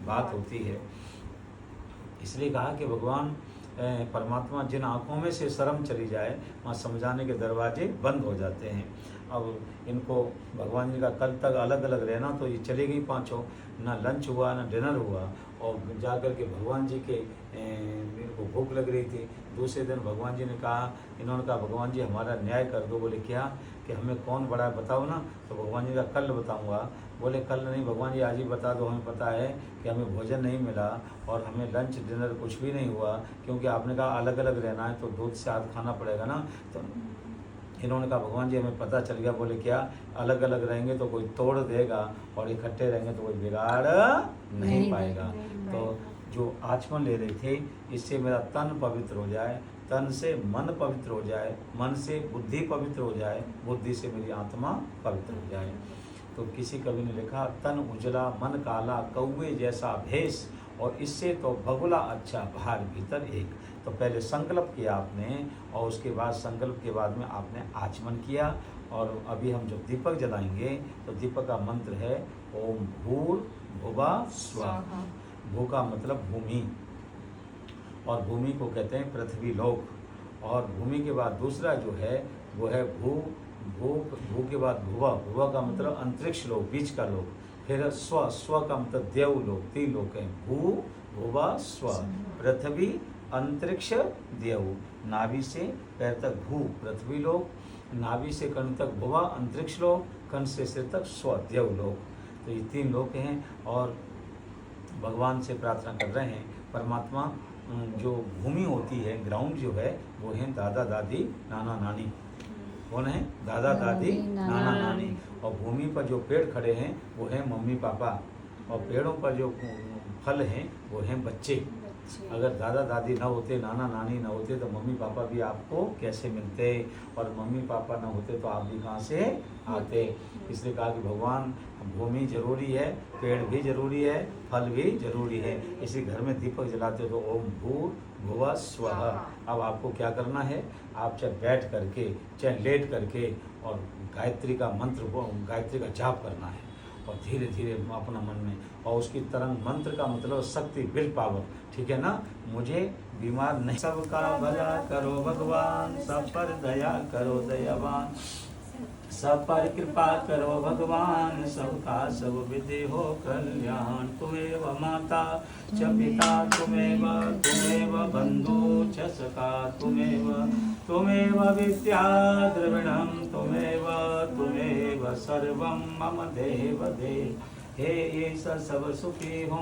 बात होती है। इसलिए कहा कि भगवान परमात्मा जिन आँखों में से शर्म चली जाए वहाँ समझाने के दरवाजे बंद हो जाते हैं। अब इनको भगवान जी का कल तक अलग अलग रहना, तो ये चले गई पाँचों, ना लंच हुआ ना डिनर हुआ, और जा कर के भगवान जी के इनको भूख लग रही थी। दूसरे दिन भगवान जी ने कहा, इन्होंने कहा भगवान जी हमारा न्याय कर दो। बोले क्या, कि हमें कौन बड़ा है बताओ ना। तो भगवान जी का कल बताऊंगा। बोले कल नहीं भगवान जी, आज ही बता दो, हमें पता है कि हमें भोजन नहीं मिला और हमें लंच डिनर कुछ भी नहीं हुआ, क्योंकि आपने कहा अलग अलग रहना है तो दूध से हाथ खाना पड़ेगा ना। तो इन्होंने कहा भगवान जी हमें पता चल गया। बोले क्या, अलग अलग रहेंगे तो कोई तोड़ देगा और इकट्ठे रहेंगे तो कोई बिगाड़ नहीं पाएगा। तो जो आचमन ले रहे थे, इससे मेरा तन पवित्र हो जाए, तन से मन पवित्र हो जाए, मन से बुद्धि पवित्र हो जाए, बुद्धि से मेरी आत्मा पवित्र हो जाए। तो किसी कवि ने लिखा, तन उजला मन काला कौवे जैसा भेष, और इससे तो बगुला अच्छा बाहर भीतर एक। तो पहले संकल्प किया आपने, और उसके बाद संकल्प के बाद में आपने आचमन किया। और अभी हम जब दीपक जलाएंगे तो दीपक का मंत्र है ओम भूर्भुवः स्वः। भू का मतलब भूमि, और भूमि को कहते हैं पृथ्वी लोक। और भूमि के बाद दूसरा जो है वो है भू। भू के बाद भुवा, भुवा का मतलब अंतरिक्ष लोक, बीच का लोक। फिर स्व, स्व का मतलब देव लोक, तीन लोक हैं, भू भुवा स्व। पृथ्वी अंतरिक्ष देव, नाभि से पैर तक भू पृथ्वी लोक, नाभि से कर्ण तक भुवा अंतरिक्ष लोक, कर्ण से सिर तक स्व देव लोक। तो ये तीन लोक हैं। और भगवान से प्रार्थना कर रहे हैं, परमात्मा जो भूमि होती है, ग्राउंड जो है, वो है दादा दादी नाना नानी। कौन है, दादा दादी नाना नानी। और भूमि पर जो पेड़ खड़े हैं वो हैं मम्मी पापा, और पेड़ों पर जो फल हैं वो हैं बच्चे। अगर दादा दादी ना होते, नाना नानी ना होते, तो मम्मी पापा भी आपको कैसे मिलते, और मम्मी पापा ना होते तो आप भी कहाँ से आते। इसलिए कहा कि भगवान भूमि जरूरी है, पेड़ भी जरूरी है, फल भी जरूरी है। इसी घर में दीपक जलाते तो ओम भूर्भुवः स्वः। अब आपको क्या करना है, आप चाहे बैठ करके चाहे लेट करके और गायत्री का मंत्र, गायत्री का जाप करना है, और धीरे धीरे अपना मन में, और उसकी तरंग, मंत्र का मतलब शक्ति, विल पावर, ठीक है ना। मुझे बीमार नहीं, सबका भला करो भगवान, सब पर दया करो दयावान, सब पर कृपा करो भगवान, सबका सब विधि हो कल्याण। तुमेव माता च पिता तुमेव, तुमेव बंधु च सखा तुमेव, तुमेव विद्या द्रविणं तुमेव, तुमेव सर्वं मम देव देव। हे ईश सब सुखी हो।